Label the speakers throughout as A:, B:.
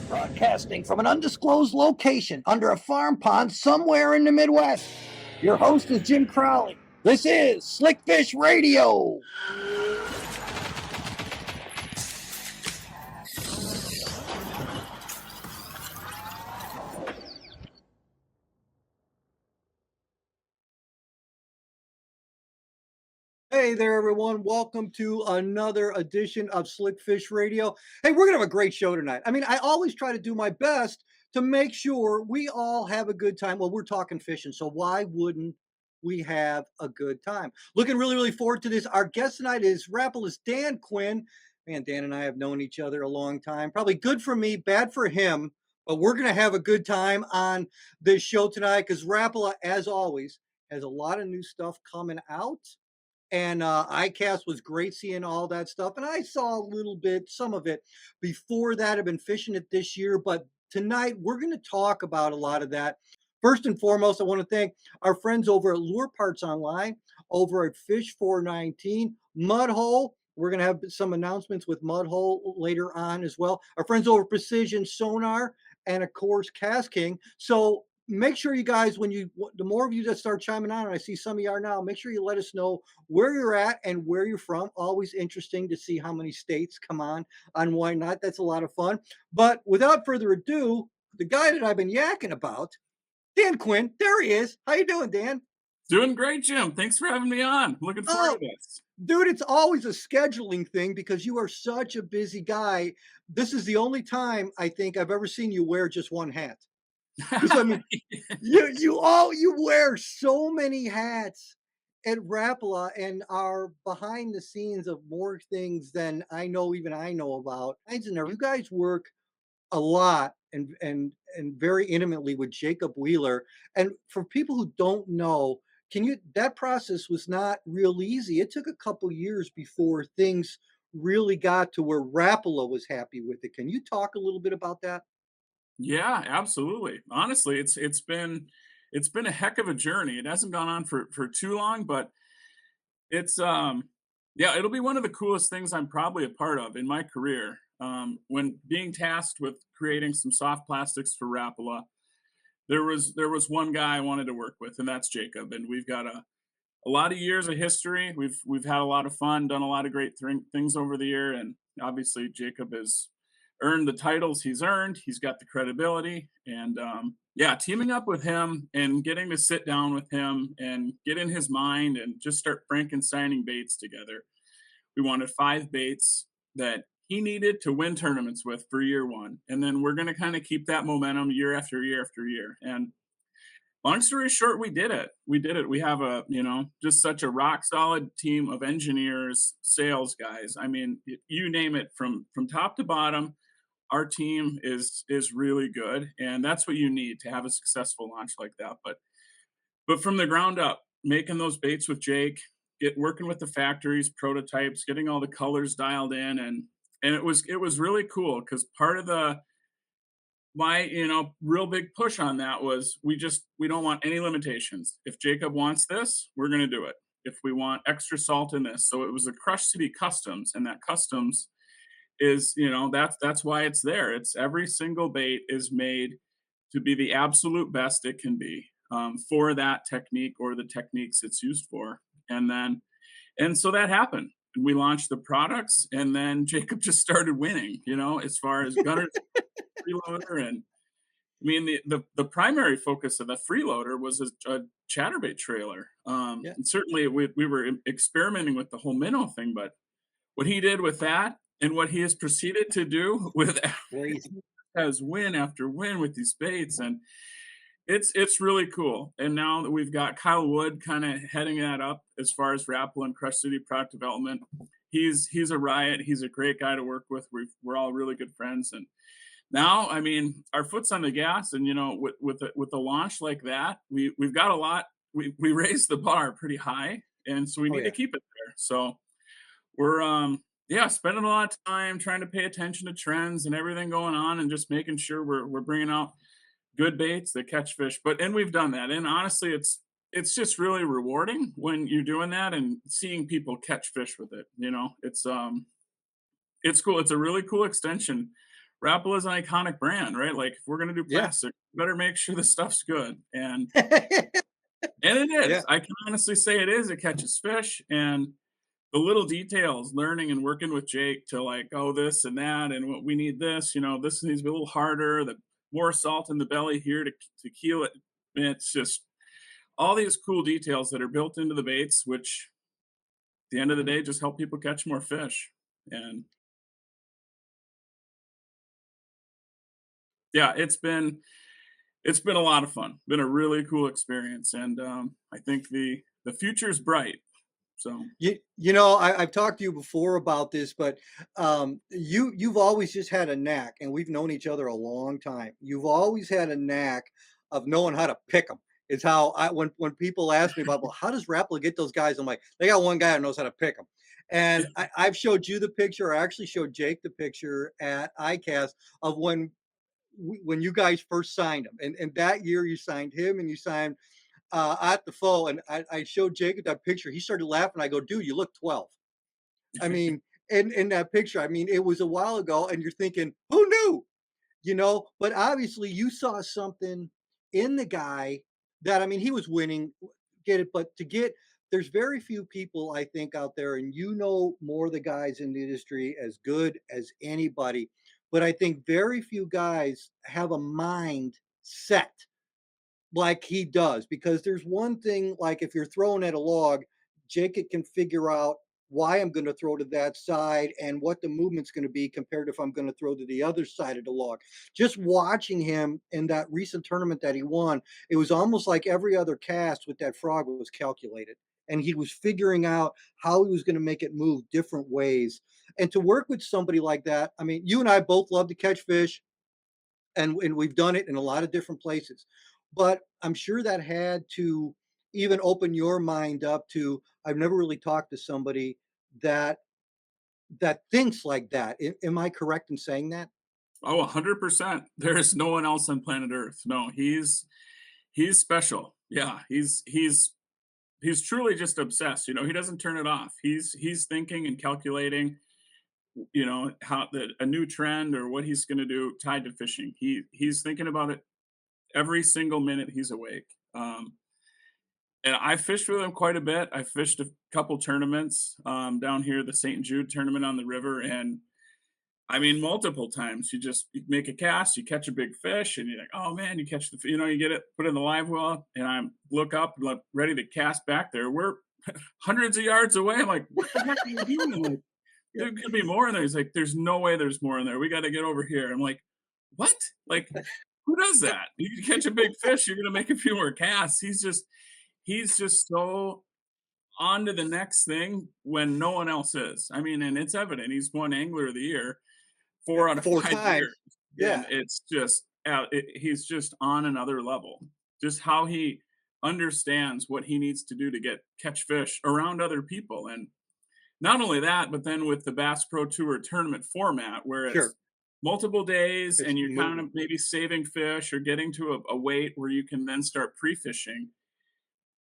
A: Broadcasting from an undisclosed location under a farm pond somewhere in the Midwest. Your host is Jim Crowley. This is Slickfish Radio. Hey there, everyone. Welcome to another edition of Slickfish Radio. Hey, we're going to have a great show tonight. I mean, I always try to do my best to make sure we all have a good time. Well, we're talking fishing, so why wouldn't we have a good time? Looking really forward to this. Our guest tonight is Rapala's Dan Quinn. Man, Dan and I have known each other a long time. Probably good for me, bad for him, but we're going to have a good time on this show tonight because Rapala, as always, has a lot of new stuff coming out. And iCast was great seeing all that stuff. And I saw a little bit, some of it before that. I've been fishing it this year. But tonight, we're going to talk about a lot of that. First and foremost, I want to thank our friends over at Lure Parts Online, over at Fish 419, Mudhole. We're going to have some announcements with Mudhole later on as well. Our friends over at Precision Sonar and, of course, Cast King. So make sure you guys, the more of you that start chiming on, and I see some of you are now, make sure you let us know where you're at and where you're from. Always interesting to see how many states come on Why Not. That's a lot of fun. But without further ado, the guy that I've been yakking about, Dan Quinn, there he is. How you doing, Dan?
B: Doing great, Jim. Thanks for having me on. Looking forward to this.
A: Dude, it's always a scheduling thing because you are such a busy guy. This is the only time I think I've ever seen you wear just one hat. I mean, you wear so many hats at Rapala and are behind the scenes of more things than I know about. You guys work a lot and very intimately with Jacob Wheeler. And for people who don't know, that process was not real easy. It took a couple years before things really got to where Rapala was happy with it. Can you talk a little bit about that?
B: Yeah, absolutely. Honestly, it's been a heck of a journey. It hasn't gone on for too long, but it's yeah, it'll be one of the coolest things I'm probably a part of in my career. When being tasked with creating some soft plastics for Rapala, there was one guy I wanted to work with, and that's Jacob. And we've got a lot of years of history. We've had a lot of fun, done a lot of great things over the year, and obviously Jacob has earned the titles he's earned. He's got the credibility, and yeah, teaming up with him and getting to sit down with him and get in his mind and just start Frankensteining baits together. We wanted 5 baits that he needed to win tournaments with for year one, and then we're going to kind of keep that momentum year after year after year. And long story short, we did it. We did it. We have just such a rock solid team of engineers, sales guys. I mean, you name it, from top to bottom. Our team is really good, and that's what you need to have a successful launch like that. But from the ground up, making those baits with Jake, working with the factories, prototypes, getting all the colors dialed in, and it was really cool because part of my real big push on that was we don't want any limitations. If Jacob wants this, we're going to do it. If we want extra salt in this, so it was a Crush City Customs, and that customs is that's why it's there. It's every single bait is made to be the absolute best it can be for that technique or the techniques it's used for. And so that happened. We launched the products, and then Jacob just started winning, as far as gunners, freeloader. And I mean, the primary focus of the freeloader was a chatterbait trailer.
A: Yeah.
B: And certainly we were experimenting with the whole minnow thing, but what he did with that and what he has proceeded to do with has win after win with these baits, and it's really cool. And now that we've got Kyle Wood kind of heading that up as far as Rapala and Crush City product development, he's a riot. He's a great guy to work with. We're all really good friends, and now, I mean, our foot's on the gas, and with a launch like that, we've got a lot. We raised the bar pretty high, and so we need to keep it there. So we're spending a lot of time trying to pay attention to trends and everything going on, and just making sure we're bringing out good baits that catch fish. And we've done that, and honestly, it's just really rewarding when you're doing that and seeing people catch fish with it. It's cool. It's a really cool extension Rapala is an iconic brand, right? Like, if we're gonna do
A: Yeah.
B: plastic, better make sure the stuff's good, and it
A: Yeah.
B: is. I can honestly say it is. It catches fish, and the little details, learning and working with Jake to like, oh, this and that, and what we need this, this needs to be a little harder, the more salt in the belly here to keel it. And it's just all these cool details that are built into the baits, which at the end of the day just help people catch more fish. And yeah, it's been a lot of fun. Been a really cool experience, and I think the future's bright. So
A: I've talked to you before about this, but you've always just had a knack, and we've known each other a long time. You've always had a knack of knowing how to pick them. Is how when people ask me about, well, how does Rapala get those guys? I'm like, they got one guy who knows how to pick them. And I've showed you the picture. I actually showed Jake the picture at ICAST of when you guys first signed him, and that year you signed him and you signed at the foe, and I showed Jacob that picture. He started laughing. I go, dude, you look 12. I mean, in that picture, I mean, it was a while ago, and you're thinking, who knew? But obviously you saw something in the guy that, I mean, he was winning, get it, but there's very few people I think out there, and more of the guys in the industry as good as anybody, but I think very few guys have a mind set like he does, because there's one thing, like if you're throwing at a log, Jacob can figure out why I'm going to throw to that side and what the movement's going to be compared to if I'm going to throw to the other side of the log. Just watching him in that recent tournament that he won, it was almost like every other cast with that frog was calculated. And he was figuring out how he was going to make it move different ways. And to work with somebody like that, I mean, you and I both love to catch fish, and we've done it in a lot of different places. But I'm sure that had to even open your mind up to, I've never really talked to somebody that thinks like that. Am I correct in saying that?
B: oh, 100%. There is no one else on planet Earth. No, he's special. Yeah, he's truly just obsessed. He doesn't turn it off. He's thinking and calculating, how a new trend or what he's going to do tied to fishing. He's thinking about it every single minute he's awake. And I fished with him quite a bit. I fished a couple tournaments down here, the St. Jude tournament on the river, and I mean, multiple times. You make a cast, you catch a big fish, and you're like, "Oh man!" You catch you get it, put it in the live well, and I look up, ready to cast back there. We're hundreds of yards away. I'm like, "What the heck are you doing?" I'm like, "There could be more in there." He's like, "There's no way there's more in there. We got to get over here." I'm like, "What? Like, who does that? You catch a big fish, you're gonna make a few more casts." He's just so on to the next thing when no one else is. I mean, and it's evident. He's won Angler of the Year 4 out of
A: Four
B: 5 years,
A: times.
B: and
A: Yeah,
B: it's just he's just on another level. Just how he understands what he needs to do to catch fish around other people, and not only that, but then with the Bass Pro Tour tournament format where it's
A: sure.
B: multiple days
A: It's
B: and you're kind of
A: moving.
B: maybe saving fish or getting to a weight where you can then start pre-fishing.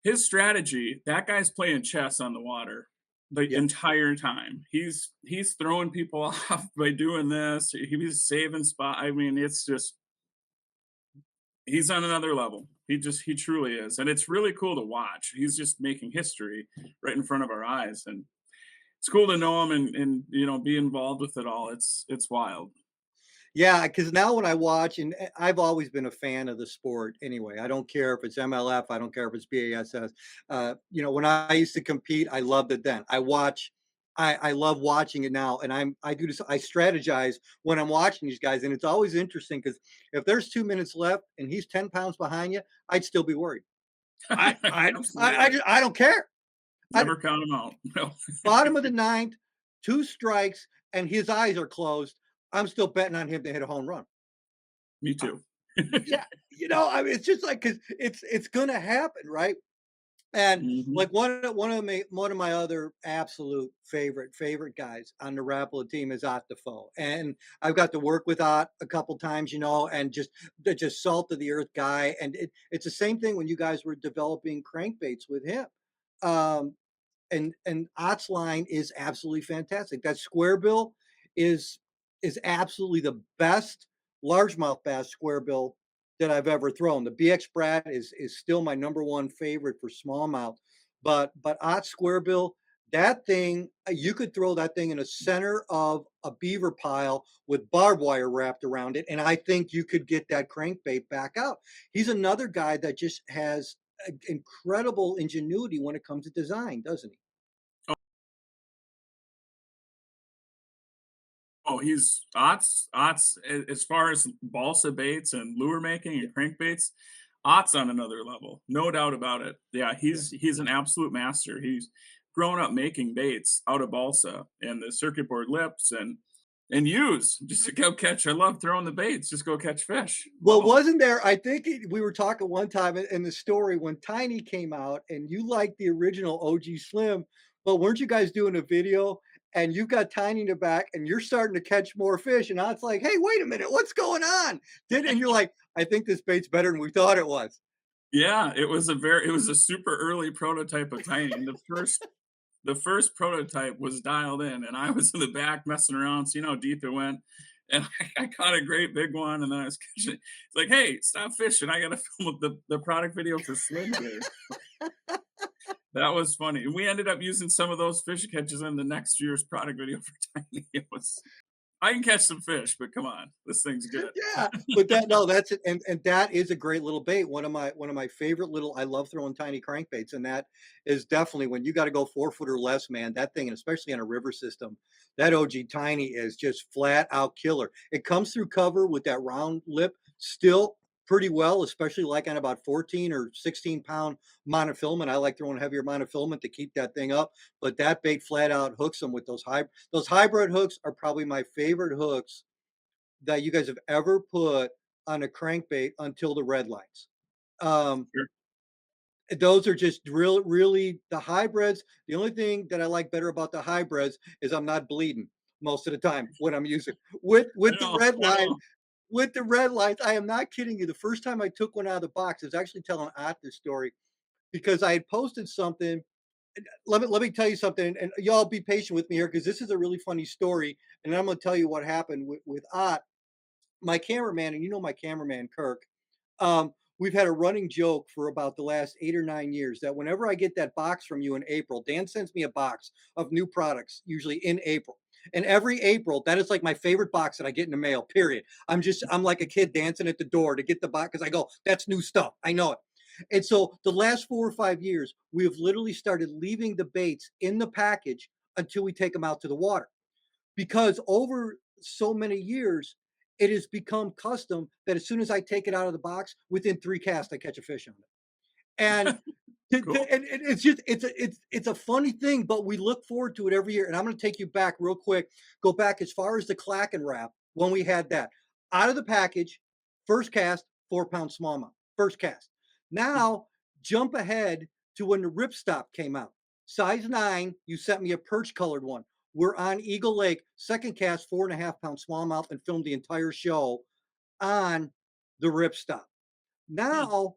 B: His strategy, that guy's playing chess on the water the
A: Yeah.
B: entire time. He's throwing people off by doing this. He's saving spot. I mean, it's just he's on another level. He truly is. And it's really cool to watch. He's just making history right in front of our eyes. And it's cool to know him and be involved with it all. It's wild.
A: Yeah, because now when I watch, and I've always been a fan of the sport anyway. I don't care if it's MLF, I don't care if it's BASS. When I used to compete, I loved it then. I love watching it now, and I do this. I strategize when I'm watching these guys, and it's always interesting because if there's 2 minutes left and he's 10 pounds behind you, I'd still be worried.
B: Absolutely.
A: I don't care. I
B: Never count him out. No.
A: Bottom of the ninth, two strikes, and his eyes are closed. I'm still betting on him to hit a home run.
B: Me too.
A: Yeah, I mean, it's just like because it's gonna happen, right? And
B: Mhm.
A: like one of my other absolute favorite guys on the Rapala team is Ott Defoe, and I've got to work with Ott a couple times, and just salt of the earth guy, and it's the same thing when you guys were developing crankbaits with him. Um, and Ott's line is absolutely fantastic. That square bill is. is absolutely the best largemouth bass square bill that I've ever thrown. The BX Brat is still my number one favorite for smallmouth, but Ott square bill, that thing you could throw that thing in the center of a beaver pile with barbed wire wrapped around it, and I think you could get that crankbait back out. He's another guy that just has incredible ingenuity when it comes to design, doesn't he?
B: Oh, he's Ott's as far as balsa baits and lure making
A: Yeah,
B: and crankbaits, Ott's on another level, no doubt about it. Yeah,
A: yeah.
B: he's an absolute master. He's grown up making baits out of balsa and the circuit board lips and use just to go catch. I love throwing the baits, just go catch fish.
A: Well,
B: Love them.
A: wasn't there I think we were talking one time in the story when Tiny came out and you liked the original OG Slim, but weren't you guys doing a video and you've got Tiny in the back and you're starting to catch more fish and I was like, "Hey, wait a minute, what's going on?" Did and you're like, "I think this bait's better than we thought it was."
B: Yeah, it was a super early prototype of Tiny, and the first prototype was dialed in, and I was in the back messing around, seeing how deep it went, and I caught a great big one, and then I was catching it. It's like, "Hey, stop fishing, I gotta film the product video for Slim here." That was funny, and we ended up using some of those fish catches in the next year's product video for Tiny. It was I can catch some fish, but come on, this thing's good.
A: Yeah, but that no, that's it, and that is a great little bait. One of my favorite little. I love throwing tiny crankbaits, and that is definitely when you got to go 4 foot or less, man. That thing, and especially on a river system, that OG tiny is just flat out killer. It comes through cover with that round lip still pretty well, especially like on about 14 or 16 pound monofilament. I like throwing heavier monofilament to keep that thing up, but that bait flat out hooks them with those hybrid hooks are probably my favorite hooks that you guys have ever put on a crankbait until the red lights. Um,
B: Sure.
A: those are just really the hybrids. The only thing that I like better about the hybrids is I'm not bleeding most of the time when I'm using
B: I
A: with the
B: know,
A: red
B: I
A: line.
B: know.
A: With the red lights, I am not kidding you. The first time I took one out of the box, I was actually telling Ott this story because I had posted something. Let me tell you something, and y'all be patient with me here because this is a really funny story, and I'm going to tell you what happened with Ott, my cameraman, and you know my cameraman Kirk. We've had a running joke for about the last 8 or 9 years that whenever I get that box from you in April, Dan sends me a box of new products, usually in April. And every April, that is like my favorite box that I get in the mail, period. I'm like a kid dancing at the door to get the box because I go, that's new stuff. I know it. And so the last 4 or 5 years, we have literally started leaving the baits in the package until we take them out to the water because over so many years, it has become custom that as soon as I take it out of the box, within 3 casts, I catch a fish on it. And
B: Cool.
A: and it's just it's a funny thing, but we look forward to it every year. And I'm going to take you back real quick. Go back as far as the Clacken wrap when we had that out of the package, first cast, 4 pound smallmouth, first cast. Now jump ahead to when the ripstop came out, size 9. You sent me a perch colored one. We're on Eagle Lake, second cast, 4.5 pound smallmouth, and filmed the entire show on the ripstop.
B: Hmm.
A: Now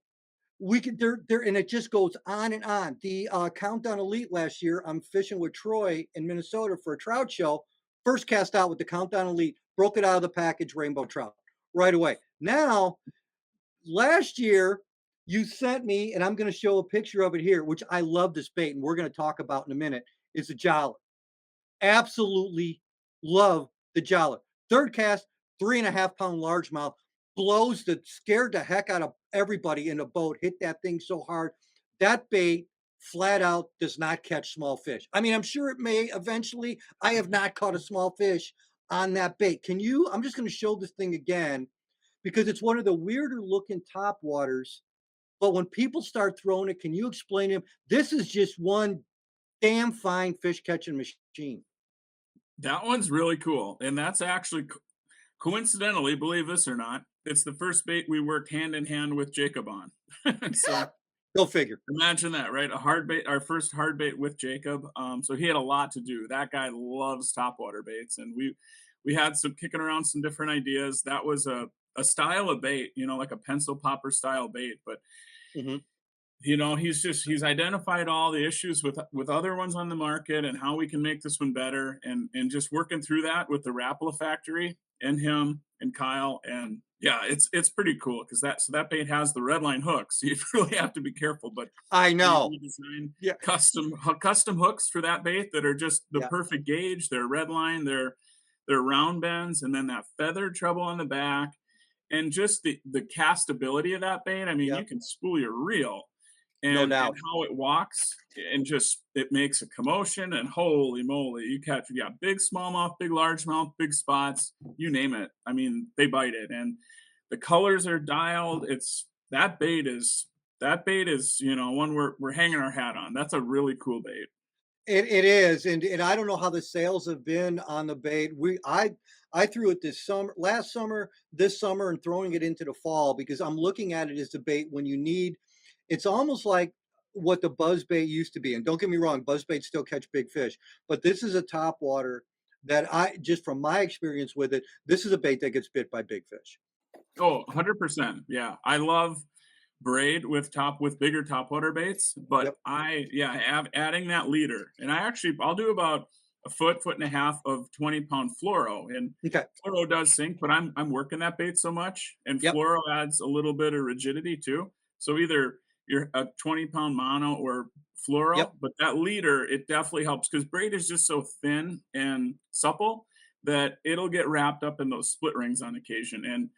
A: we can there and it just goes on and on. The Countdown Elite last year, I'm fishing with Troy in Minnesota for a trout show. First cast out with the Countdown Elite, broke it out of the package, rainbow trout right away. Now, last year, you sent me, and I'm going to show a picture of it here, which I love this bait, and we're going to talk about in a minute. Is a jolly. Absolutely love the jolly. Third cast, 3.5 pound largemouth, scared the heck out of everybody in the boat, hit that thing so hard. That bait flat out does not catch small fish. I mean, I'm sure it may eventually. I have not caught a small fish on that bait. Can you? I'm just going to show this thing again because it's one of the weirder looking top waters. But when people start throwing it, can you explain to them? This is just one damn fine fish catching machine.
B: That one's really cool, and that's actually coincidentally, believe this or not, it's the first bait we worked hand in hand with Jacob on. So
A: Go figure.
B: imagine that, right? A hard bait, our first hard bait with Jacob. So he had a lot to do. That guy loves topwater baits, and we had some kicking around some different ideas. That was a style of bait, like a pencil popper style bait, but
A: Mhm.
B: he's identified all the issues with other ones on the market and how we can make this one better, and just working through that with the Rapala factory and him and Kyle. And yeah, it's pretty cool because that bait has the red line hooks. So you really have to be careful. But
A: I know.
B: we designed
A: Yeah.
B: custom hooks for that bait that are just the
A: Yeah.
B: perfect gauge. They're red line, they're round bends, and then that feathered treble on the back, and just the castability of that bait. I mean,
A: Yeah.
B: you can spool your reel,
A: No
B: and
A: doubt.
B: how it walks, and just it makes a commotion, and holy moly, you big smallmouth, big largemouth, big spots, you name it. I mean, they bite it, and the colors are dialed. It's that bait is one we're hanging our hat on. That's a really cool bait.
A: It is, and I don't know how the sales have been on the bait. I threw it this summer, last summer, this summer, and throwing it into the fall because I'm looking at it as the bait when you need. It's almost like what the buzz bait used to be. And don't get me wrong, buzz baits still catch big fish, but this is a top water that I just from my experience with it, this is a bait that gets bit by big fish.
B: Oh, 100%. Yeah. I love braid with bigger topwater baits, but
A: Yep.
B: adding that leader. And I'll do about a foot and a half of 20-pound fluoro. And
A: Okay.
B: fluoro does sink, but I'm working that bait so much. And
A: Yep.
B: fluoro adds a little bit of rigidity too. So either you're a 20-pound mono or fluoro,
A: Yep.
B: but that leader, it definitely helps because braid is just so thin and supple that it'll get wrapped up in those split rings on occasion. And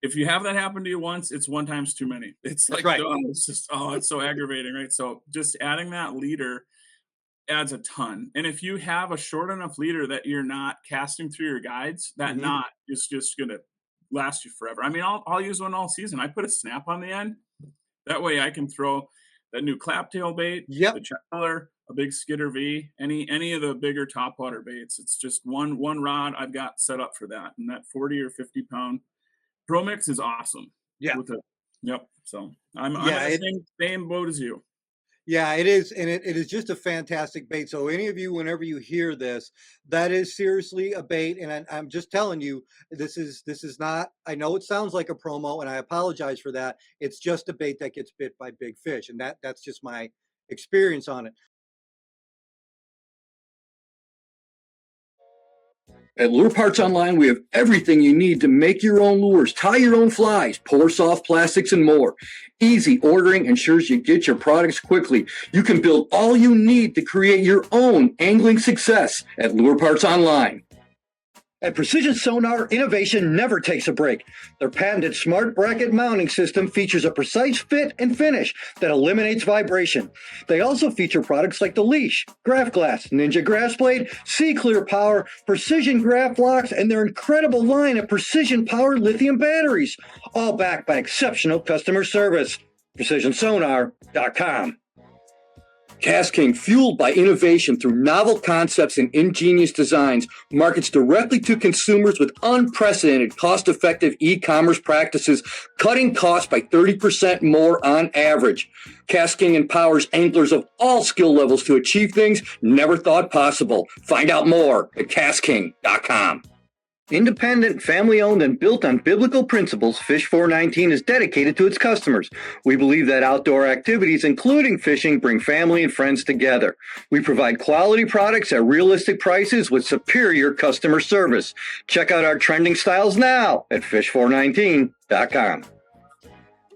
B: if you have that happen to you once, it's one times too many. It's
A: That's
B: like,
A: right.
B: oh, it's so aggravating, right? So just adding that leader adds a ton. And if you have a short enough leader that you're not casting through your guides, that
A: Mhm.
B: knot is just gonna last you forever. I mean, I'll use one all season. I put a snap on the end. That way I can throw that new claptail bait,
A: Yep.
B: the Chandler, a big skidder V, any of the bigger topwater baits. It's just one rod I've got set up for that. And that 40 or 50-pound Pro Mix is awesome
A: Yeah.
B: with it. Yep. So I'm
A: Yeah.
B: in the same boat as you.
A: Yeah, it is, and it is just a fantastic bait. So any of you, whenever you hear this, that is seriously a bait, and I'm just telling you, this is not. I know it sounds like a promo, and I apologize for that. It's just a bait that gets bit by big fish, and that's just my experience on it.
C: At Lure Parts Online, we have everything you need to make your own lures, tie your own flies, pour soft plastics, and more. Easy ordering ensures you get your products quickly. You can build all you need to create your own angling success at Lure Parts Online. At Precision Sonar, innovation never takes a break. Their patented smart bracket mounting system features a precise fit and finish that eliminates vibration. They also feature products like the Leash, Graph Glass, Ninja Grass Blade, Sea Clear Power, Precision Graph Locks, and their incredible line of precision powered lithium batteries, all backed by exceptional customer service. PrecisionSonar.com. Cast King, fueled by innovation through novel concepts and ingenious designs, markets directly to consumers with unprecedented cost-effective e-commerce practices, cutting costs by 30% more on average. Cast King empowers anglers of all skill levels to achieve things never thought possible. Find out more at CastKing.com. Independent, family-owned, and built on biblical principles, Fish 419 is dedicated to its customers. We believe that outdoor activities, including fishing, bring family and friends together. We provide quality products at realistic prices with superior customer service. Check out our trending styles now at fish419.com.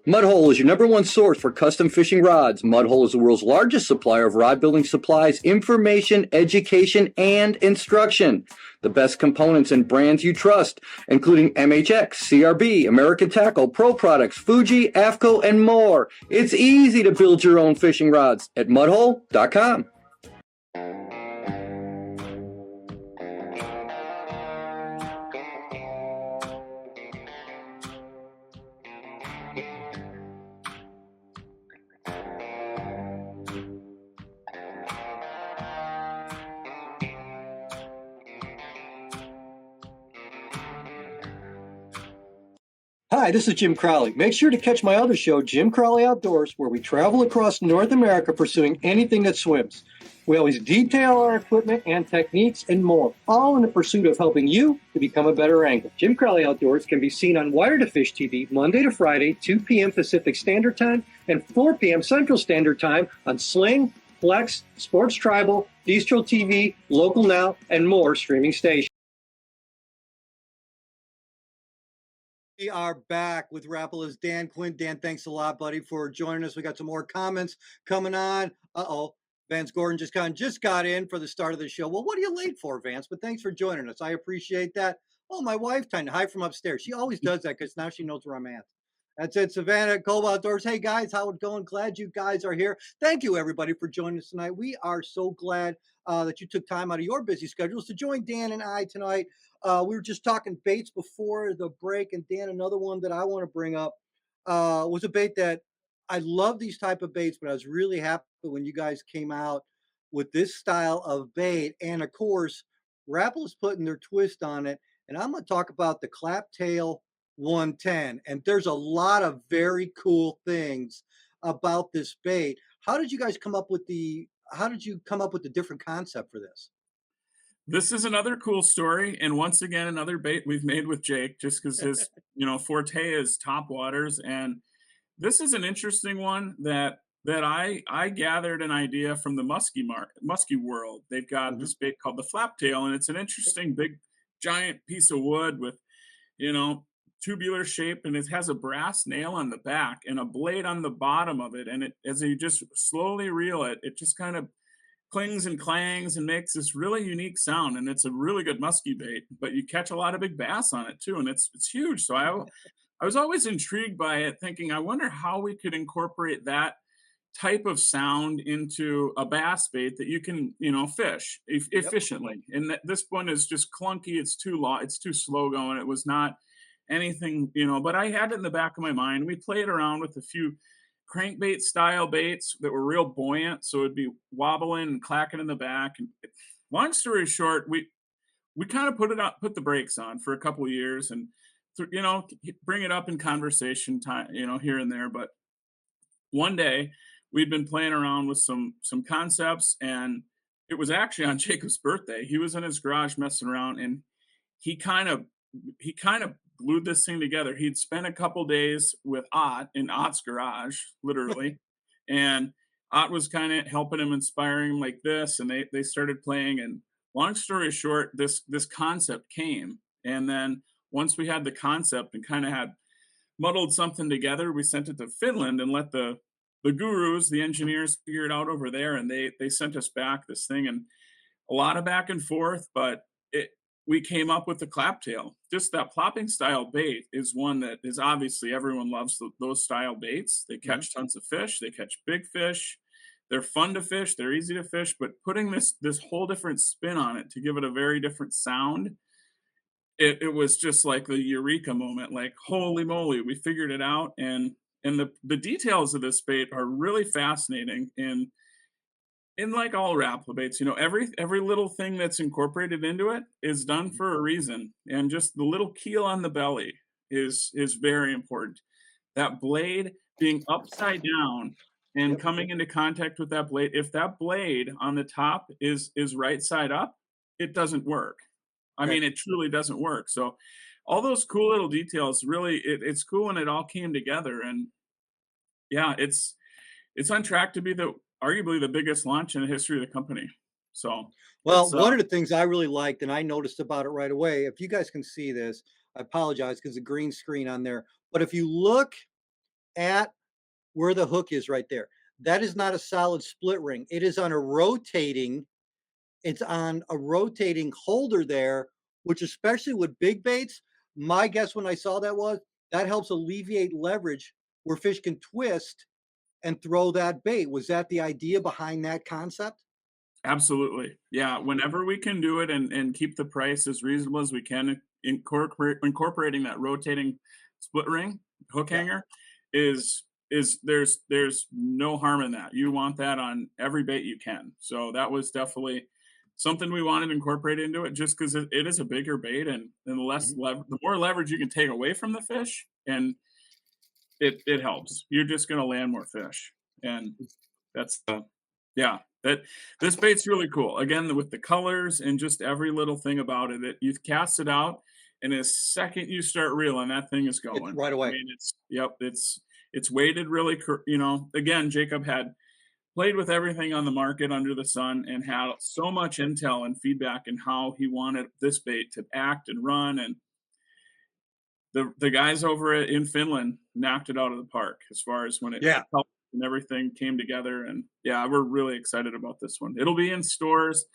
C: Mudhole is your #1 source for custom fishing rods. Mudhole is the world's largest supplier of rod building supplies, information, education, and instruction. The best components and brands you trust, including MHX, CRB, American Tackle, Pro Products, Fuji, AFCO, and more. It's easy to build your own fishing rods at mudhole.com. Hi, this is Jim Crowley. Make sure to catch my other show, Jim Crowley Outdoors, where we travel across North America pursuing anything that swims. We always detail our equipment and techniques and more, all in the pursuit of helping you to become a better angler. Jim Crowley Outdoors can be seen on Wire to Fish TV Monday to Friday, 2 p.m. Pacific Standard Time and 4 p.m. Central Standard Time on Sling, Flex, Sports Tribal, Bistro TV, Local Now, and more streaming stations.
A: We are back with Rapala's Dan Quinn. Dan, thanks a lot, buddy, for joining us. We got some more comments coming on. Vance Gordon just got in for the start of the show. Well, what are you late for, Vance? But thanks for joining us. I appreciate that. Oh, my wife trying to hide from upstairs. She always does that because now she knows where I'm at. That's it. Savannah, Cole Outdoors. Hey, guys, how it going? Glad you guys are here. Thank you, everybody, for joining us tonight. We are so glad that you took time out of your busy schedules to join Dan and I tonight. We were just talking baits before the break, and Dan, another one that I want to bring up was a bait that I love these type of baits, but I was really happy when you guys came out with this style of bait. And of course, Rappel's putting their twist on it. And I'm going to talk about the claptail 110. And there's a lot of very cool things about this bait. How did you guys come up with the different concept for this?
B: This is another cool story, and once again, another bait we've made with Jake, just because his, forte is top waters. And this is an interesting one that I gathered an idea from the muskie world. They've got this bait called the flaptail, and it's an interesting big giant piece of wood with, tubular shape, and it has a brass nail on the back and a blade on the bottom of it. And it, as you just slowly reel it, it just kind of clings and clangs and makes this really unique sound. And it's a really good muskie bait, but you catch a lot of big bass on it too, and it's huge. So I was always intrigued by it, thinking, I wonder how we could incorporate that type of sound into a bass bait that you can, fish efficiently. And this one is just clunky. It's too long. It's too slow going. It was not anything, but I had it in the back of my mind. We played around with a few crankbait style baits that were real buoyant. So it'd be wobbling and clacking in the back. And long story short, we kind of put the brakes on for a couple of years and, bring it up in conversation time, here and there. But one day we'd been playing around with some concepts, and it was actually on Jacob's birthday. He was in his garage messing around, and he kind of glued this thing together. He'd spent a couple days with Ott in Ott's garage, literally, and Ott was kind of helping him, inspiring him like this, and they started playing. And long story short, this concept came, and then once we had the concept and kind of had muddled something together, we sent it to Finland and let the gurus, the engineers, figure it out over there, and they sent us back this thing, and a lot of back and forth, but we came up with the claptail. Just that plopping style bait is one that is obviously everyone loves those style baits. They catch tons of fish. They catch big fish. They're fun to fish. They're easy to fish. But putting this whole different spin on it to give it a very different sound, it was just like the eureka moment. Like, holy moly, we figured it out. And the details of this bait are really fascinating. And in like all Rapala baits, every little thing that's incorporated into it is done for a reason. And just the little keel on the belly is very important. That blade being upside down and coming into contact with that blade. If that blade on the top is right side up, it doesn't work. I mean, it truly doesn't work. So all those cool little details, really, it's cool when it all came together. And yeah, it's on track to be arguably the biggest launch in the history of the company. So,
A: well, one of the things I really liked, and I noticed about it right away, if you guys can see this, I apologize because the green screen on there, but if you look at where the hook is right there, that is not a solid split ring. It is on it's on a rotating holder there, which especially with big baits, my guess when I saw that helps alleviate leverage where fish can twist and throw that bait. Was that the idea behind that concept?
B: Absolutely. Yeah. Whenever we can do it and keep the price as reasonable as we can, incorporating that rotating split ring hook hanger is there's no harm in that. You want that on every bait you can. So that was definitely something we wanted to incorporate into it, just because it is a bigger bait, and the the more leverage you can take away from the fish, and it helps. You're just going to land more fish, and that's That this bait's really cool. Again, with the colors and just every little thing about it, you cast it out, and the second you start reeling, that thing is
A: It's
B: going.
A: right
B: I
A: away.
B: mean, it's weighted really, again, Jacob had played with everything on the market under the sun and had so much intel and feedback in how he wanted this bait to act and run, and the guys over in Finland knocked it out of the park as far as when the
A: Yeah.
B: colors and everything came together. And yeah, we're really excited about this one. It'll be in stores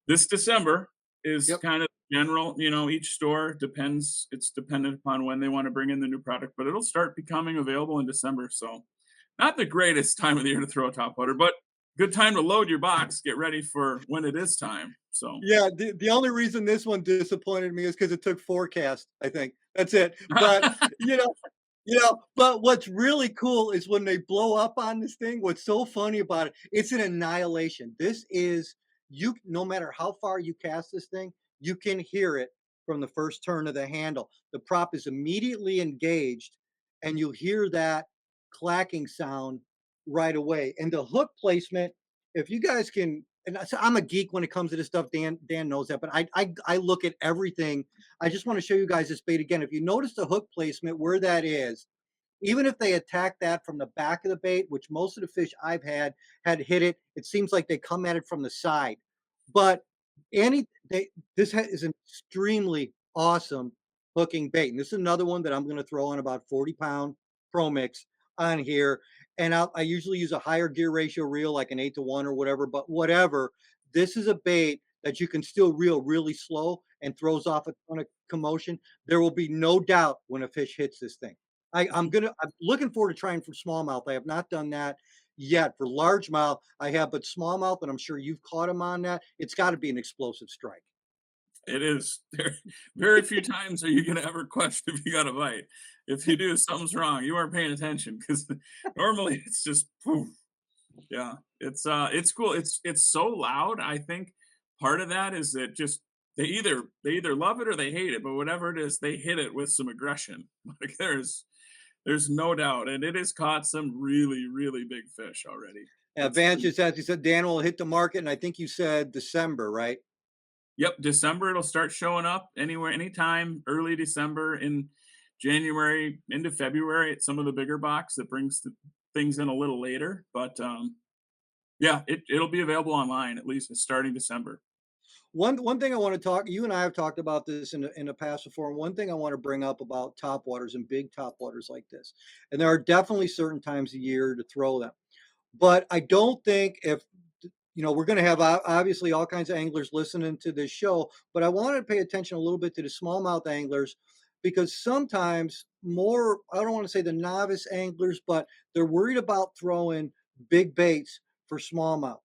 B: this December. Is
A: Yep.
B: kind of general, each store depends. It's dependent upon when they want to bring in the new product, but it'll start becoming available in December. So not the greatest time of the year to throw a top water, but good time to load your box, get ready for when it is time. So
A: Yeah, the only reason this one disappointed me is because it took forecast, I think. That's it. But, you know but what's really cool is when they blow up on this thing, what's so funny about it, it's an annihilation. This is you no matter how far you cast this thing, you can hear it from the first turn of the handle. The prop is immediately engaged, and you hear that clacking sound right away. And the hook placement, if you guys can and so I'm a geek when it comes to this stuff. Dan knows that, but I look at everything. I just want to show you guys this bait again. If you notice the hook placement where that is, even if they attack that from the back of the bait, which most of the fish I've had hit it, it seems like they come at it from the side. But any they is an extremely awesome hooking bait. And this is another one that I'm going to throw on about 40-pound Pro Mix on here. And I usually use a higher gear ratio reel, like an 8-to-1 or whatever. But whatever, this is a bait that you can still reel really slow and throws off a ton of commotion. There will be no doubt when a fish hits this thing. I'm looking forward to trying for smallmouth. I have not done that yet. For largemouth, I have, but smallmouth, and I'm sure you've caught him on that. It's got to be an explosive strike.
B: it is. There very few times are you gonna ever question if you got a bite. If you do, something's wrong. You aren't paying attention because normally it's just poof. Yeah. It's cool. It's so loud. I think part of that is that just they either love it or they hate it, but whatever it is, they hit it with some aggression. Like there's no doubt. And it has caught some really, really big fish already. It's
A: Vance just as you said, Dan will hit the market, and I think you said December, right?
B: Yep, December it'll start showing up anywhere, anytime, early December, in January into February at some of the bigger box that brings things in a little later. But yeah, it'll be available online at least starting December.
A: One thing I want to talk. You and I have talked about this in the past before. And one thing I want to bring up about top waters and big top waters like this, and there are definitely certain times a year to throw them. But I don't think if we're going to have obviously all kinds of anglers listening to this show, but I want to pay attention a little bit to the smallmouth anglers because sometimes more, I don't want to say the novice anglers, but they're worried about throwing big baits for smallmouth.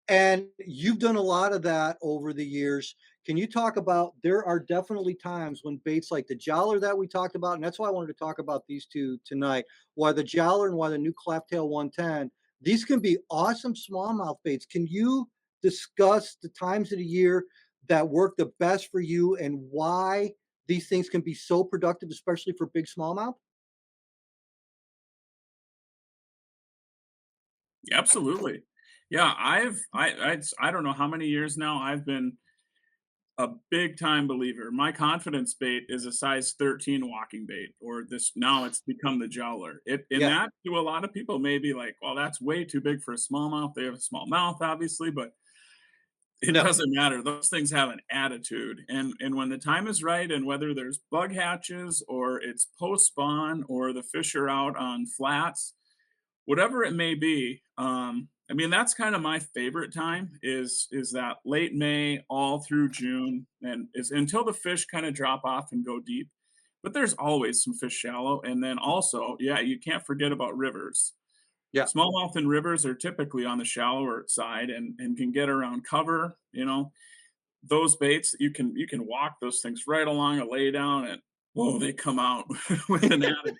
A: And you've done a lot of that over the years. Can you talk about there are definitely times when baits like the jowler that we talked about, and that's why I wanted to talk about these two tonight, why the jowler and why the new claptail 110, these can be awesome smallmouth baits. Can you discuss the times of the year that work the best for you and why these things can be so productive, especially for big smallmouth?
B: Absolutely. Yeah, I don't know how many years now I've been a big time believer. My confidence bait is a size 13 walking bait, or this now it's become the jowler. It and
A: Yeah.
B: that to a lot of people may be like, well, that's way too big for a smallmouth. They have a small mouth, obviously, but it
A: No.
B: doesn't matter. Those things have an attitude. And when the time is right, and whether there's bug hatches or it's post spawn or the fish are out on flats, whatever it may be, I mean, that's kind of my favorite time is that late May all through June, and is until the fish kind of drop off and go deep. But there's always some fish shallow, and then also, yeah, you can't forget about rivers.
A: Yeah.
B: Smallmouth and rivers are typically on the shallower side and can get around cover. Those baits you can walk those things right along a lay down, and whoa, they come out with an attitude.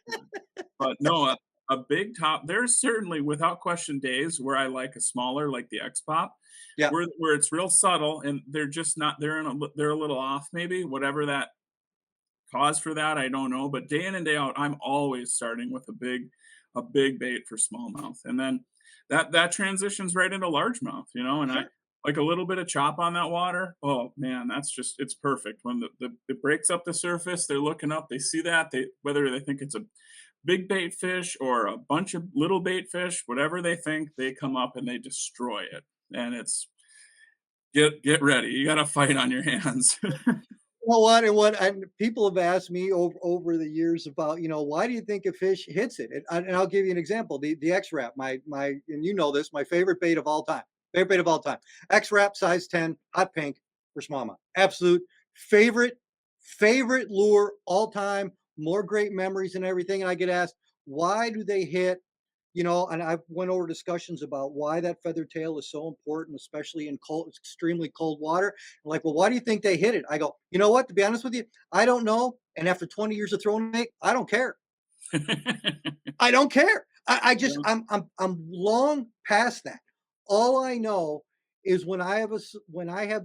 B: But no, a big top, there's certainly without question days where I like a smaller, like the X Pop,
A: Yeah.
B: where it's real subtle and they're just not they're a little off maybe, whatever that cause for that, I don't know. But day in and day out, I'm always starting with a big bait for smallmouth. And then that transitions right into largemouth, you know, and I
A: Sure.
B: like a little bit of chop on that water. Oh man, that's just it's perfect. When it breaks up the surface, they're looking up, they see that, they whether they think it's a big bait fish or a bunch of little bait fish, whatever they think, they come up and they destroy it. And it's get ready. You got a fight on your hands.
A: You know what? And what and people have asked me over the years about, why do you think a fish hits it? And I'll give you an example. The X Wrap, my and you know this, my favorite bait of all time. Favorite bait of all time. X Wrap size 10, hot pink for smallmouth. Absolute favorite, favorite lure all time. More great memories and everything. And I get asked, why do they hit? And I went over discussions about why that feather tail is so important, especially in cold, extremely cold water. Like, well, why do you think they hit it? I go, you know what? To be honest with you, I don't know. And after 20 years of throwing bait, I don't care. I don't care. I just
B: Yeah.
A: I'm long past that. All I know is when I have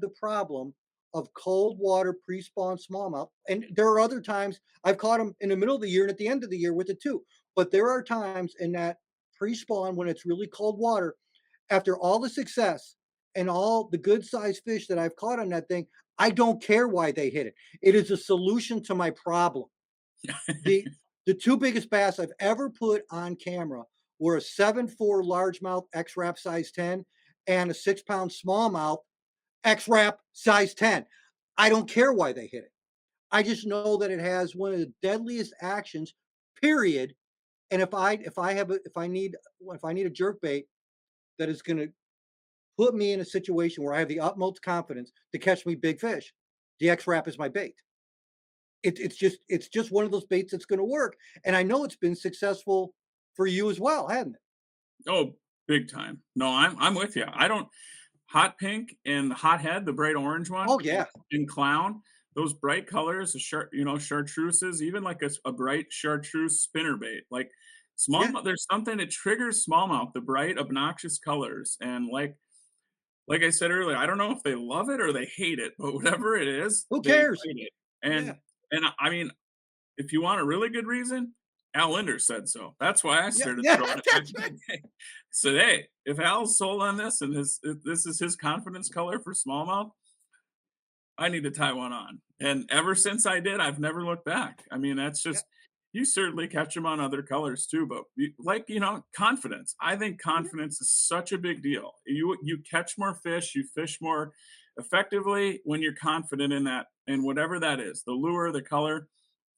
A: the problem of cold water pre-spawn smallmouth, and there are other times I've caught them in the middle of the year and at the end of the year with it too. But there are times in that pre-spawn when it's really cold water, after all the success and all the good sized fish that I've caught on that thing, I don't care why they hit it. It is a solution to my problem. The the two biggest bass I've ever put on camera were a 7'4" largemouth X-Rap size 10 and a 6-pound smallmouth X-Rap size 10. I don't care why they hit it. I just know that it has one of the deadliest actions, period. And if I need a jerk bait that is going to put me in a situation where I have the utmost confidence to catch me big fish, the X-Rap is my bait. It's just one of those baits that's going to work, and I know it's been successful for you as well, hasn't it?
B: Oh, big time. No, I'm with you. I don't hot pink and hothead, the bright orange one,
A: Oh yeah,
B: and clown, those bright colors, the chartreuses, even like a bright chartreuse spinner bait. Like
A: yeah.
B: smallmouth, there's something that triggers smallmouth, the bright, obnoxious colors. And like I said earlier, I don't know if they love it or they hate it, but whatever it is,
A: Who
B: they
A: cares?
B: fight it.
A: Yeah,
B: And I mean, if you want a really good reason, Al Linder said so. That's why I
A: yeah,
B: started
A: yeah.
B: throwing it back
A: That's
B: in
A: right.
B: the day. Said, "Hey, if Al's sold on this and this is his confidence color for smallmouth, I need to tie one on." And ever since I did, I've never looked back. I mean, that's
A: Yeah,
B: just you certainly catch them on other colors too, but confidence. I think
A: yeah.
B: confidence is such a big deal. You catch more fish, you fish more effectively when you're confident in that, and whatever that is, the lure, the color.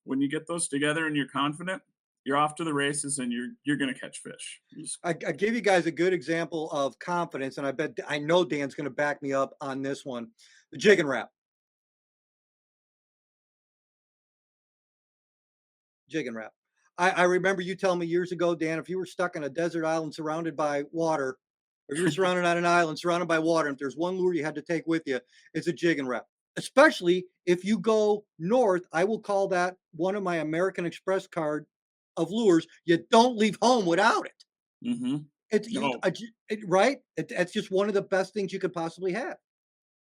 B: When you get those together and you're confident, you're off to the races and you're gonna catch fish.
A: I give you guys a good example of confidence, and I know Dan's going to back me up on this one. The jig and wrap, jig and wrap. I remember you telling me years ago, Dan, if you were stuck on a desert island surrounded by water, or if you're surrounded on an island surrounded by water, and if there's one lure you had to take with you, it's a jig and wrap. Especially if you go north, I will call that one of my American Express card of lures. You don't leave home without it.
B: Mhm.
A: It's you,
B: No,
A: right? It's just one of the best things you could possibly have.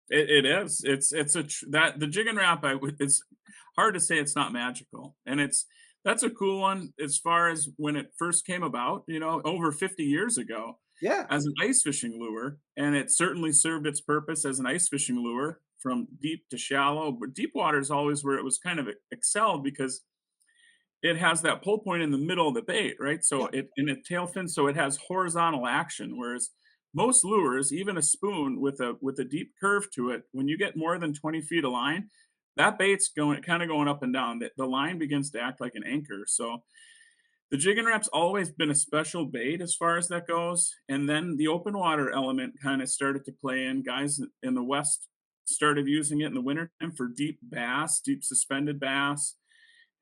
B: it is. It's a that the jig and wrap. It's hard to say it's not magical, and that's a cool one as far as when it first came about. Over 50 years ago,
A: Yeah,
B: as an ice fishing lure, and it certainly served its purpose as an ice fishing lure from deep to shallow. But deep water is always where it was kind of excelled because it has that pull point in the middle of the bait, right? So
A: yeah.
B: it in a tail fin, so it has horizontal action. Whereas most lures, even a spoon with a deep curve to it, when you get more than 20 feet of line, that bait's going up and down. The line begins to act like an anchor. So the jig and wrap's always been a special bait as far as that goes. And then the open water element kind of started to play in. Guys in the West started using it in the wintertime for deep bass, deep suspended bass,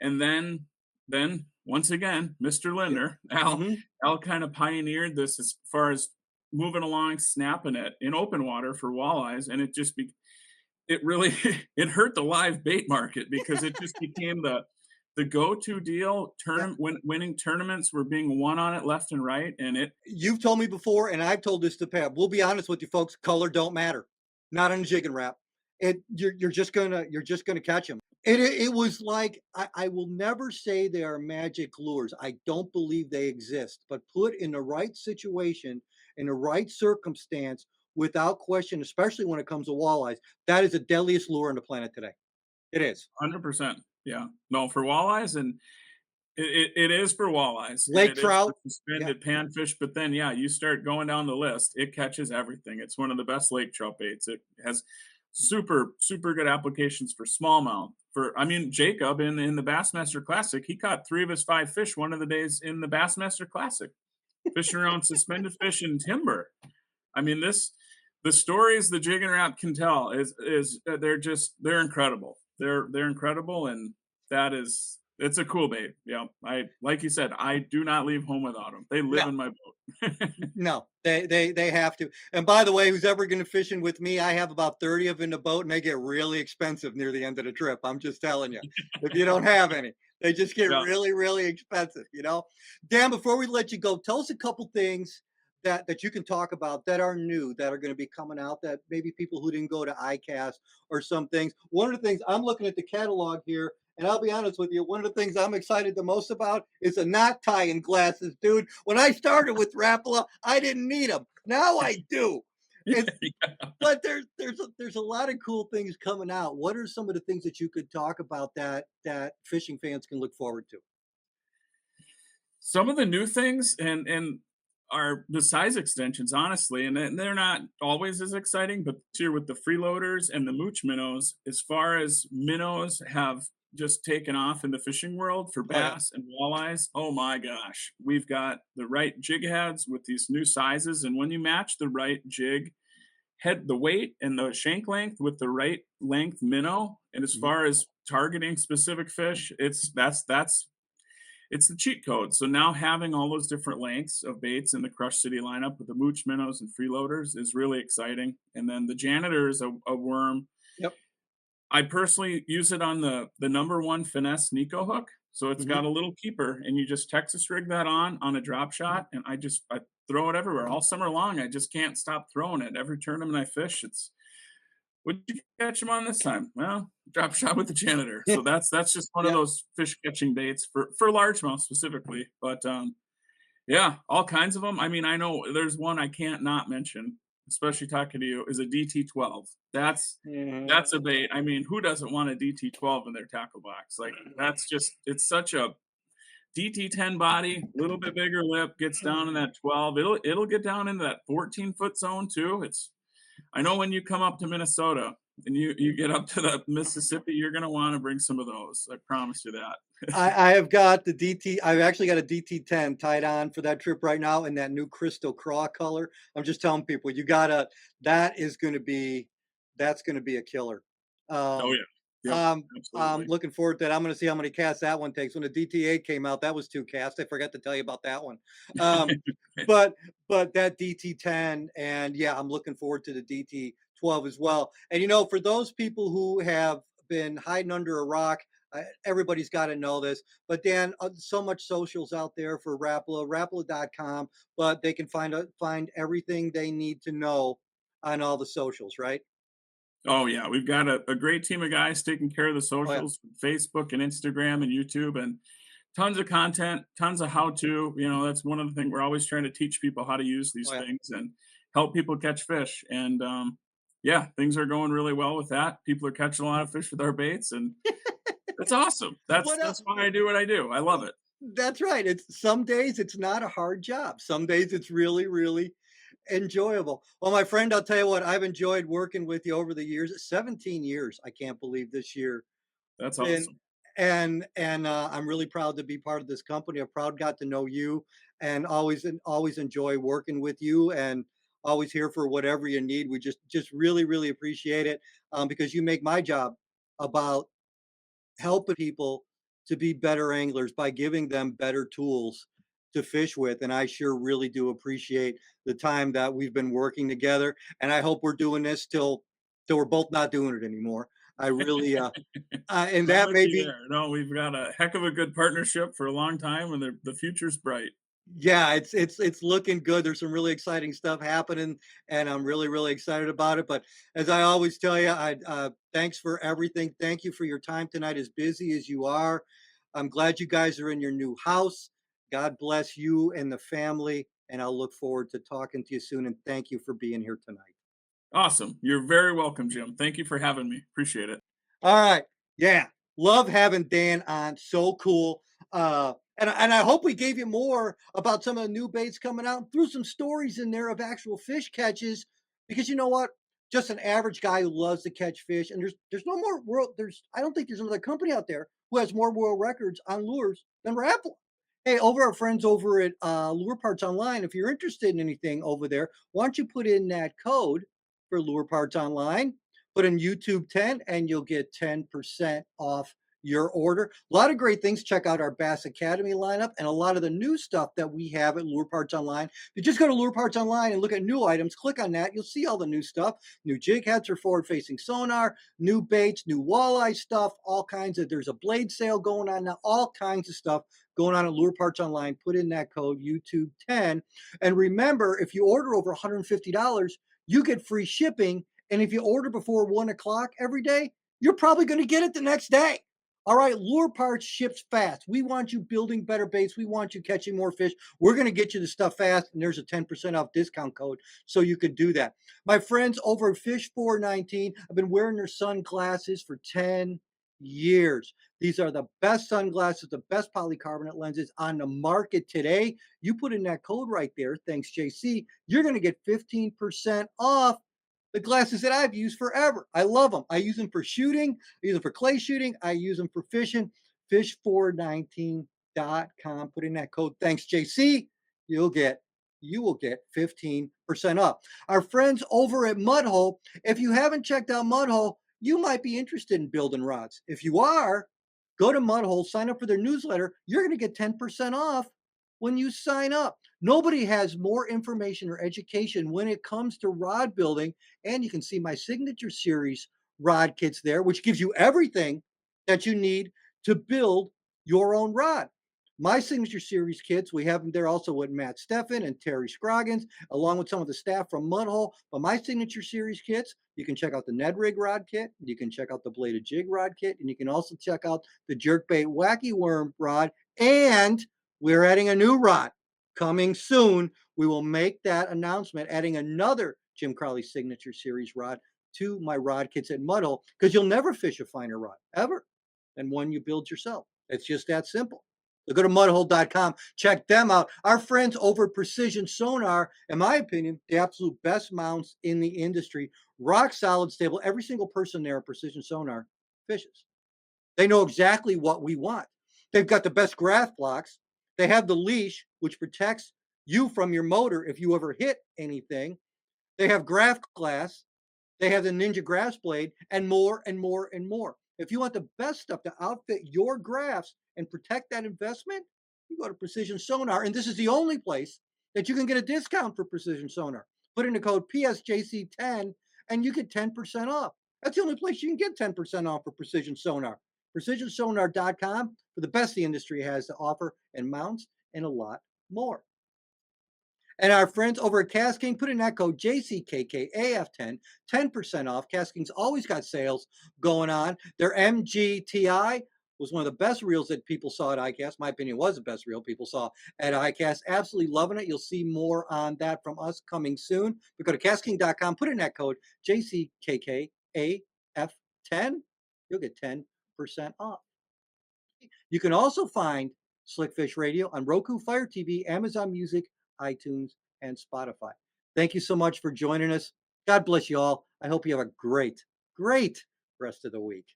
B: and then once again, Mr.
A: Yeah.
B: Linder, Al
A: Mhm.
B: Al kind of pioneered this as far as moving along, snapping it in open water for walleyes, and it really it hurt the live bait market because it just became the go-to deal.
A: Yeah.
B: Winning tournaments were being won on it left and right, and it
A: You've told me before, and I've told this to Pat. We'll be honest with you folks, color don't matter. Not on a jig and wrap. You're just gonna catch them. it was like I will never say they are magic lures. I don't believe they exist, but put in the right situation, in the right circumstance, without question, especially when it comes to walleyes, that is the deadliest lure on the planet today. It is.
B: 100%. Yeah. No, for walleyes and it is for walleyes, and
A: Lake
B: it is for
A: trout. Yeah.
B: suspended panfish, but then, yeah, you start going down the list, it catches everything. It's one of the best lake trout baits. It has super, super good applications for smallmouth. For I mean, Jacob in the Bassmaster Classic, he caught 3 of his 5 fish one of the days in the Bassmaster Classic, fishing around suspended fish and timber. I mean, the stories the Jig and Rap can tell is they're incredible. They're incredible, and that is it's a cool bait. Yeah, I like you said, I do not leave home without them. They live
A: No.
B: in my boat.
A: No, they have to. And by the way, who's ever going to fishing with me? I have about 30 of them in the boat, and they get really expensive near the end of the trip. I'm just telling you. If you don't have any, they just get
B: Yeah.
A: really, really expensive. You know. Dan, before we let you go, tell us a couple things that you can talk about that are new, that are going to be coming out. That maybe people who didn't go to ICAST or some things. One of the things I'm looking at the catalog here. And I'll be honest with you, one of the things I'm excited the most about is the knot tying glasses, dude. When I started with Rapala, I didn't need them. Now I do. It's, but there's a lot of cool things coming out. What are some of the things that you could talk about that fishing fans can look forward to?
B: Some of the new things and are the size extensions, honestly, and they're not always as exciting, but here with the freeloaders and the mooch minnows, as far as minnows have just taken off in the fishing world for
A: Oh yeah,
B: bass and walleyes, oh my gosh. We've got the right jig heads with these new sizes, and when you match the right jig head, the weight and the shank length with the right length minnow, and as
A: mhm,
B: far as targeting specific fish, that's it's the cheat code. So now having all those different lengths of baits in the Crush City lineup with the mooch minnows and freeloaders is really exciting. And then the janitor is a worm.
A: yep,
B: I personally use it on the number one finesse Nico hook. So it's
A: mhm,
B: got a little keeper, and you just Texas rig that on a drop shot, and I throw it everywhere all summer long. I just can't stop throwing it. Every tournament I fish, it's would you catch him on this time? Well, drop shot with the janitor. So that's just one of
A: yep.
B: those fish catching baits for largemouth specifically. But yeah, all kinds of them. I mean, I know there's one I can't not mention, especially talking to you, is a DT12. That's a bait. I mean, who doesn't want a DT12 in their tackle box? Like that's just it's such a DT10 body, a little bit bigger lip, gets down in that 12. It'll get down into that 14-foot zone too. It's I know when you come up to Minnesota and you get up to the Mississippi, you're gonna wanna bring some of those. I promise you that.
A: I have got the DT. I've actually got a DT10 tied on for that trip right now in that new crystal craw color. I'm just telling people you gotta. That is going to be. That's going to be a killer.
B: Oh,
A: Um,
B: yeah. Yep,
A: I'm
B: absolutely.
A: looking forward to that. I'm going to see how many casts that one takes. When the DT8 came out, that was 2 casts. I forgot to tell you about that one. Um, but that DT10 and yeah, I'm looking forward to the DT12 as well. And for those people who have been hiding under a rock, everybody's got to know this. But Dan, so much socials out there for Rapala, Rapala.com, but they can find everything they need to know on all the socials, right?
B: Oh, yeah, we've got a great team of guys taking care of the
A: Oh yeah,
B: socials, Facebook and Instagram and YouTube, and tons of content, tons of how to. That's one of the things we're always trying to teach people how to use these
A: oh yeah.
B: things and help people catch fish. And yeah, things are going really well with that. People are catching a lot of fish with our baits, and it's awesome. That's
A: What
B: that's
A: else?
B: why I do what I do. I love it.
A: That's right. It's some days it's not a hard job. Some days it's really, really enjoyable. Well, my friend, I'll tell you what, I've enjoyed working with you over the years. 17 years. I can't believe this year.
B: That's
A: And
B: awesome.
A: I'm really proud to be part of this company. I'm proud got to know you and always enjoy working with you and always here for whatever you need. We just really, really appreciate it because you make my job about helping people to be better anglers by giving them better tools to fish with. And I sure really do appreciate the time that we've been working together. And I hope we're doing this till we're both not doing it anymore. I really and
B: I'm
A: that
B: with
A: may
B: you
A: be
B: there. No, we've got a heck of a good partnership for a long time, and the future's bright.
A: Yeah, it's looking good. There's some really exciting stuff happening, and I'm really, really excited about it. But as I always tell you, thanks for everything. Thank you for your time tonight, as busy as you are. I'm glad you guys are in your new house. God bless you and the family, and I'll look forward to talking to you soon. And thank you for being here tonight.
B: Awesome. You're very welcome, Jim. Thank you for having me. Appreciate it.
A: All right. Yeah. Love having Dan on. So cool. And I hope we gave you more about some of the new baits coming out. Threw some stories in there of actual fish catches because you know what? Just an average guy who loves to catch fish, and there's no more world. There's I don't think there's another company out there who has more world records on lures than Rapala. Hey, over our friends over at Lure Parts Online, if you're interested in anything over there, why don't you put in that code for Lure Parts Online? Put in YouTube 10 and you'll get 10% off your order. A lot of great things. Check out our Bass Academy lineup and a lot of the new stuff that we have at Lure Parts Online. If you just go to Lure Parts Online and look at new items, click on that. You'll see all the new stuff. New jig heads for forward facing sonar, new baits, new walleye stuff, all kinds of. There's a blade sale going on now, all kinds of stuff going on at Lure Parts Online. Put in that code YouTube 10. And remember, if you order over $150, you get free shipping, and if you order before 1 o'clock every day, you're probably going to get it the next day. All right, Lure Parts ships fast. We want you building better baits. We want you catching more fish. We're going to get you the stuff fast, and there's a 10% off discount code so you could do that. My friends over at Fish 419, I've been wearing their sunglasses for 10 years. These are the best sunglasses, the best polycarbonate lenses on the market today. You put in that code right there, thanks JC, you're going to get 15% off the glasses that I've used forever. I love them. I use them for shooting. I use them for clay shooting. I use them for fishing. Fish419.com. Put in that code. Thanks, JC. You'll get you will get 15% off. Our friends over at Mudhole, if you haven't checked out Mudhole, you might be interested in building rods. If you are, go to Mudhole, sign up for their newsletter. You're going to get 10% off when you sign up. Nobody has more information or education when it comes to rod building. And you can see my signature series rod kits there, which gives you everything that you need to build your own rod. My signature series kits, we have them there also with Matt Steffen and Terry Scroggins, along with some of the staff from Mudhole. But my signature series kits, you can check out the Ned Rig rod kit, you can check out the Bladed Jig rod kit, and you can also check out the Jerkbait Wacky Worm rod. And we're adding a new rod coming soon. We will make that announcement, adding another Jim Crowley signature series rod to my rod kits at Mudhole, because you'll never fish a finer rod ever than one you build yourself. It's just that simple. So go to mudhole.com, check them out. Our friends over at Precision Sonar, in my opinion, the absolute best mounts in the industry. Rock solid, stable. Every single person there at Precision Sonar fishes. They know exactly what we want. They've got the best graph blocks. They have the leash, which protects you from your motor if you ever hit anything. They have graph glass. They have the Ninja Grass Blade and more and more and more. If you want the best stuff to outfit your graphs and protect that investment, you go to Precision Sonar. And this is the only place that you can get a discount for Precision Sonar. Put in the code PSJC10 and you get 10% off. That's the only place you can get 10% off for Precision Sonar. PrecisionSonar.com for the best the industry has to offer and mounts and a lot more. And our friends over at Casking, put in that code JCKKAF10, 10% off. Casking's always got sales going on. Their MGTI was one of the best reels that people saw at ICAST. My opinion was the best reel people saw at ICAST. Absolutely loving it. You'll see more on that from us coming soon. But go to casking.com, put in that code JCKKAF10. You'll get 10% off. You can also find Slickfish Radio on Roku, Fire TV, Amazon Music, iTunes, and Spotify. Thank you so much for joining us. God bless you all. I hope you have a great, great rest of the week.